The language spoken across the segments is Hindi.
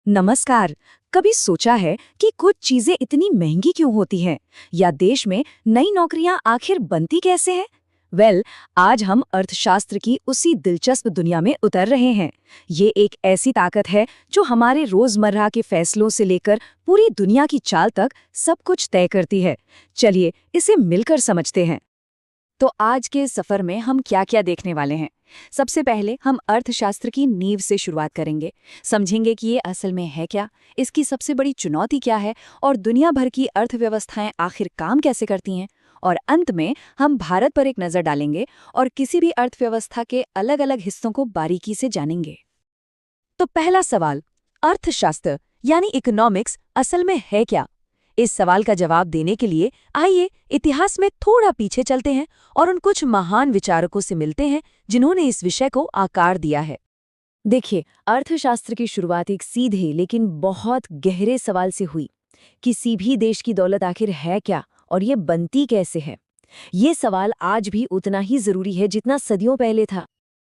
नमस्कार। कभी सोचा है कि कुछ चीजें इतनी महंगी क्यों होती हैं या देश में नई नौकरियां आखिर बनती कैसे हैं? आज हम अर्थशास्त्र की उसी दिलचस्प दुनिया में उतर रहे हैं। ये एक ऐसी ताकत है जो हमारे रोजमर्रा के फैसलों से लेकर पूरी दुनिया की चाल तक सब कुछ तय करती है। चलिए इसे मिलकर समझते हैं। तो आज के सफर में हम क्या क्या देखने वाले हैं? सबसे पहले हम अर्थशास्त्र की नींव से शुरुआत करेंगे। समझेंगे कि ये असल में है क्या, इसकी सबसे बड़ी चुनौती क्या है और दुनिया भर की अर्थव्यवस्थाएं आखिर काम कैसे करती हैं। और अंत में हम भारत पर एक नज़र डालेंगे और किसी भी अर्थव्यवस्था के अलग अलग हिस्सों को बारीकी से जानेंगे। तो पहला सवाल, अर्थशास्त्र यानी इकोनॉमिक्स असल में है क्या? इस सवाल का जवाब देने के लिए आइए इतिहास में थोड़ा पीछे चलते हैं और उन कुछ महान विचारकों से मिलते हैं जिन्होंने इस विषय को आकार दिया है। देखिए, अर्थशास्त्र की शुरुआत एक सीधे लेकिन बहुत गहरे सवाल से हुई। किसी भी देश की दौलत आखिर है क्या और ये बनती कैसे है? ये सवाल आज भी उतना ही जरूरी है जितना सदियों पहले था।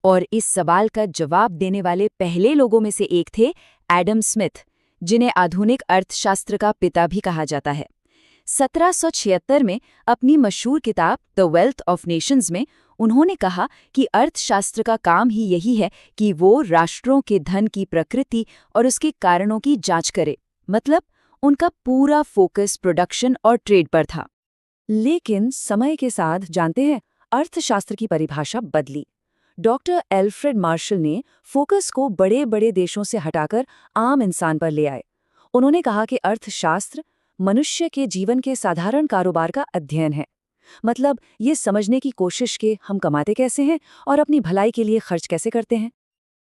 और इस सवाल का जवाब देने वाले पहले लोगों में से एक थे एडम स्मिथ, जिन्हें आधुनिक अर्थशास्त्र का पिता भी कहा जाता है। 1776 में अपनी मशहूर किताब द वेल्थ ऑफ नेशंस में उन्होंने कहा कि अर्थशास्त्र का काम ही यही है कि वो राष्ट्रों के धन की प्रकृति और उसके कारणों की जांच करे। मतलब उनका पूरा फोकस प्रोडक्शन और ट्रेड पर था। लेकिन समय के साथ जानते हैं, अर्थशास्त्र की परिभाषा बदली। डॉक्टर एल्फ्रेड मार्शल ने फोकस को बड़े बड़े देशों से हटाकर आम इंसान पर ले आए। उन्होंने कहा कि अर्थशास्त्र मनुष्य के जीवन के साधारण कारोबार का अध्ययन है। मतलब ये समझने की कोशिश कि हम कमाते कैसे हैं और अपनी भलाई के लिए खर्च कैसे करते हैं।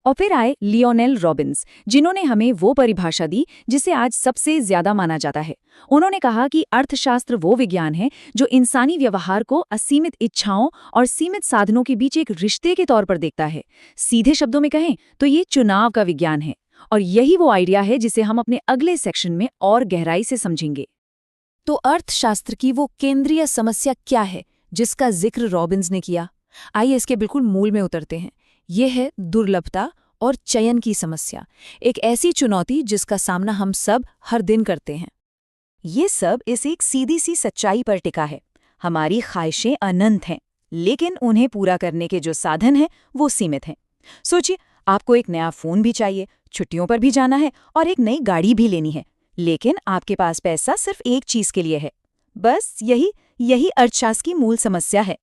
और फिर आए लियोनेल रॉबिन्स, जिन्होंने हमें वो परिभाषा दी जिसे आज सबसे ज्यादा माना जाता है। उन्होंने कहा कि अर्थशास्त्र वो विज्ञान है जो इंसानी व्यवहार को असीमित इच्छाओं और सीमित साधनों के बीच एक रिश्ते के तौर पर देखता है। सीधे शब्दों में कहें तो ये चुनाव का विज्ञान है। और यही वो आइडिया है जिसे हम अपने अगले सेक्शन में और गहराई से समझेंगे। तो अर्थशास्त्र की वो केंद्रीय समस्या क्या है जिसका जिक्र रॉबिन्स ने किया? आइए इसके बिल्कुल मूल में उतरते हैं। ये है दुर्लभता और चयन की समस्या, एक ऐसी चुनौती जिसका सामना हम सब हर दिन करते हैं। ये सब इस एक सीधी सी सच्चाई पर टिका है। हमारी ख्वाहिशें अनंत हैं, लेकिन उन्हें पूरा करने के जो साधन हैं वो सीमित हैं। सोचिए, आपको एक नया फोन भी चाहिए, छुट्टियों पर भी जाना है और एक नई गाड़ी भी लेनी है, लेकिन आपके पास पैसा सिर्फ एक चीज के लिए है। बस यही अर्थशास्त्र की मूल समस्या है।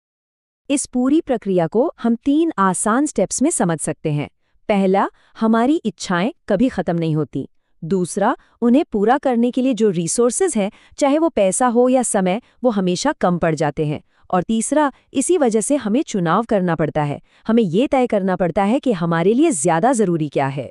इस पूरी प्रक्रिया को हम 3 आसान स्टेप्स में समझ सकते हैं। पहला, हमारी इच्छाएं कभी खत्म नहीं होती। दूसरा, उन्हें पूरा करने के लिए जो रिसोर्सेज हैं, चाहे वो पैसा हो या समय, वो हमेशा कम पड़ जाते हैं। और तीसरा, इसी वजह से हमें चुनाव करना पड़ता है। हमें ये तय करना पड़ता है कि हमारे लिए ज्यादा जरूरी क्या है।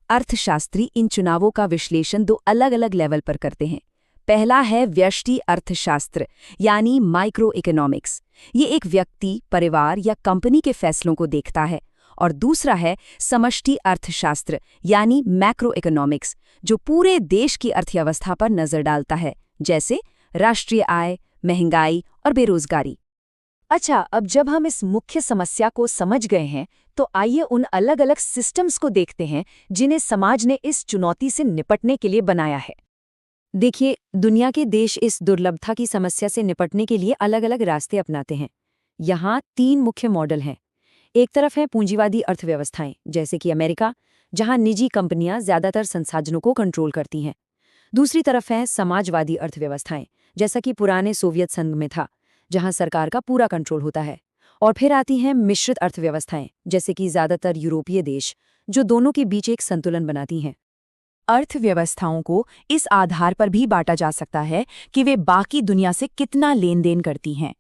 अर्थशास्त्री इन चुनावों का विश्लेषण 2 अलग अलग लेवल पर करते हैं। पहला है व्यष्टि अर्थशास्त्र यानी माइक्रो इकोनॉमिक्स। ये एक व्यक्ति, परिवार या कंपनी के फैसलों को देखता है। और दूसरा है समष्टि अर्थशास्त्र यानी मैक्रो इकोनॉमिक्स, जो पूरे देश की अर्थव्यवस्था पर नजर डालता है, जैसे राष्ट्रीय आय, महंगाई और बेरोजगारी। अच्छा, अब जब हम इस मुख्य समस्या को समझ गए हैं, तो आइए उन अलग अलग सिस्टम्स को देखते हैं जिन्हें समाज ने इस चुनौती से निपटने के लिए बनाया है। देखिए, दुनिया के देश इस दुर्लभता की समस्या से निपटने के लिए अलग अलग रास्ते अपनाते हैं। यहाँ 3 मुख्य मॉडल हैं। एक तरफ है पूंजीवादी अर्थव्यवस्थाएं, जैसे कि अमेरिका, जहां निजी कंपनियां ज्यादातर संसाधनों को कंट्रोल करती हैं। दूसरी तरफ है समाजवादी अर्थव्यवस्थाएं, जैसा कि पुराने सोवियत संघ में था, जहां सरकार का पूरा कंट्रोल होता है। और फिर आती हैं मिश्रित अर्थव्यवस्थाएं, जैसे कि ज्यादातर यूरोपीय देश, जो दोनों के बीच एक संतुलन बनाती हैं। अर्थव्यवस्थाओं को इस आधार पर भी बांटा जा सकता है कि वे बाकी दुनिया से कितना लेन देन करती हैं।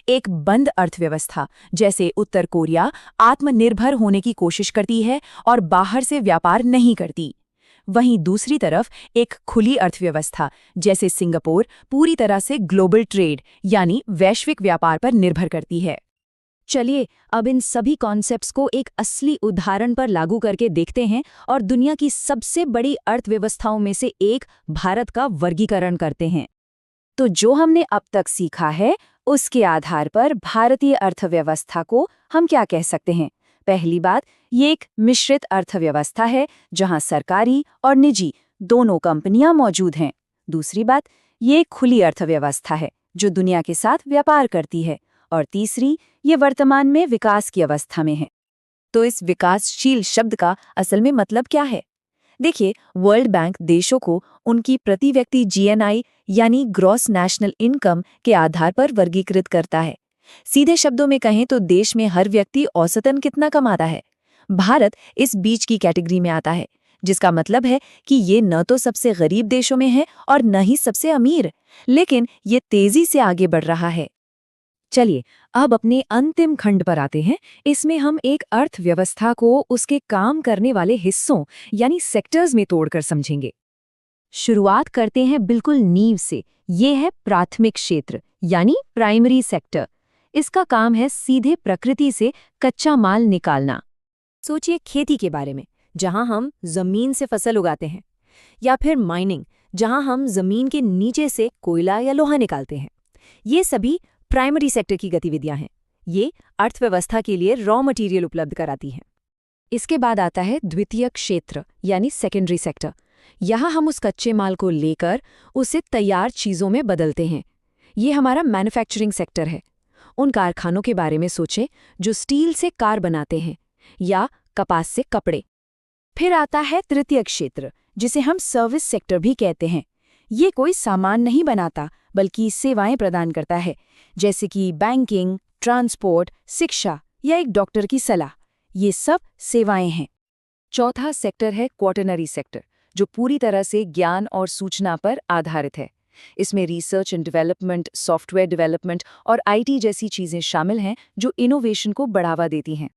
एक बंद अर्थव्यवस्था, जैसे उत्तर कोरिया, आत्मनिर्भर होने की कोशिश करती है और बाहर से व्यापार नहीं करती। वहीं दूसरी तरफ एक खुली अर्थव्यवस्था, जैसे सिंगापुर, पूरी तरह से ग्लोबल ट्रेड यानी वैश्विक व्यापार पर निर्भर करती है। चलिए अब इन सभी कॉन्सेप्ट्स को एक असली उदाहरण पर लागू करके देखते हैं और दुनिया की सबसे बड़ी अर्थव्यवस्थाओं में से एक भारत का वर्गीकरण करते हैं। तो जो हमने अब तक सीखा है, उसके आधार पर भारतीय अर्थव्यवस्था को हम क्या कह सकते हैं? पहली बात, ये एक मिश्रित अर्थव्यवस्था है जहां सरकारी और निजी दोनों कंपनियां मौजूद हैं। दूसरी बात, ये एक खुली अर्थव्यवस्था है जो दुनिया के साथ व्यापार करती है। और तीसरी, ये वर्तमान में विकास की अवस्था में है। तो इस विकासशील शब्द का असल में मतलब क्या है? देखिए, वर्ल्ड बैंक देशों को उनकी प्रति व्यक्ति जीएनआई यानी ग्रॉस नेशनल इनकम के आधार पर वर्गीकृत करता है। सीधे शब्दों में कहें तो देश में हर व्यक्ति औसतन कितना कमाता है। भारत इस बीच की कैटेगरी में आता है, जिसका मतलब है कि ये न तो सबसे गरीब देशों में है और न ही सबसे अमीर, लेकिन ये तेजी से आगे बढ़ रहा है। चलिए, अब अपने अंतिम खंड पर आते हैं। इसमें हम एक अर्थव्यवस्था को उसके काम करने वाले हिस्सों यानी सेक्टर्स में तोड़कर समझेंगे। शुरुआत करते हैं बिल्कुल नींव से। ये है प्राथमिक क्षेत्र यानी प्राइमरी सेक्टर। इसका काम है सीधे प्रकृति से कच्चा माल निकालना। सोचिए खेती के बारे में, जहां हम जमीन से फसल उगाते हैं, या फिर माइनिंग, जहां हम जमीन के नीचे से कोयला या लोहा निकालते हैं। ये सभी प्राइमरी सेक्टर की गतिविधियां हैं। ये अर्थव्यवस्था के लिए रॉ मटेरियल उपलब्ध कराती हैं। इसके बाद आता है द्वितीयक क्षेत्र यानी सेकेंडरी सेक्टर। यहाँ हम उस कच्चे माल को लेकर उसे तैयार चीज़ों में बदलते हैं। ये हमारा मैन्युफैक्चरिंग सेक्टर है। उन कारखानों के बारे में सोचें जो स्टील से कार बनाते हैं या कपास से कपड़े। फिर आता है तृतीयक क्षेत्र, जिसे हम सर्विस सेक्टर भी कहते हैं। ये कोई सामान नहीं बनाता, बल्कि सेवाएं प्रदान करता है, जैसे कि बैंकिंग, ट्रांसपोर्ट, शिक्षा या एक डॉक्टर की सलाह। ये सब सेवाएं हैं। चौथा सेक्टर है क्वाटरनरी सेक्टर, जो पूरी तरह से ज्ञान और सूचना पर आधारित है। इसमें research and development, software development और आईटी जैसी चीजें शामिल हैं जो इनोवेशन को बढ़ावा देती हैं।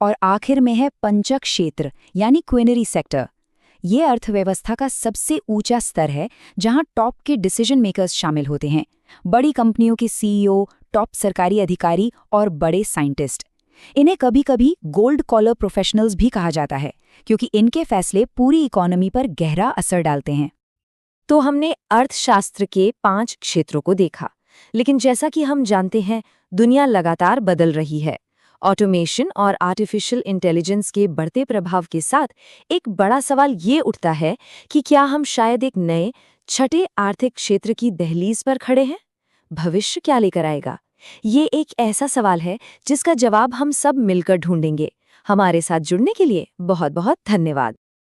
और आखिर में है पंचक क्षेत्र यानी क्विनरी सेक्टर। ये अर्थव्यवस्था का सबसे ऊंचा स्तर है, जहां टॉप के डिसीजन मेकर्स शामिल होते हैं। बड़ी कंपनियों के सीईओ, टॉप सरकारी अधिकारी और बड़े साइंटिस्ट। इन्हें कभी-कभी गोल्ड कॉलर प्रोफेशनल्स भी कहा जाता है, क्योंकि इनके फैसले पूरी इकोनॉमी पर गहरा असर डालते हैं। तो हमने अर्थशास्त्र के 5 क्षेत्रों को देखा, लेकिन जैसा कि हम जानते हैं, दुनिया लगातार बदल रही है। ऑटोमेशन और आर्टिफिशियल इंटेलिजेंस के बढ़ते प्रभाव के साथ एक बड़ा सवाल ये उठता है कि क्या हम शायद एक नए छठे आर्थिक क्षेत्र की दहलीज पर खड़े हैं? भविष्य क्या लेकर आएगा? ये एक ऐसा सवाल है जिसका जवाब हम सब मिलकर ढूंढेंगे। हमारे साथ जुड़ने के लिए बहुत बहुत धन्यवाद।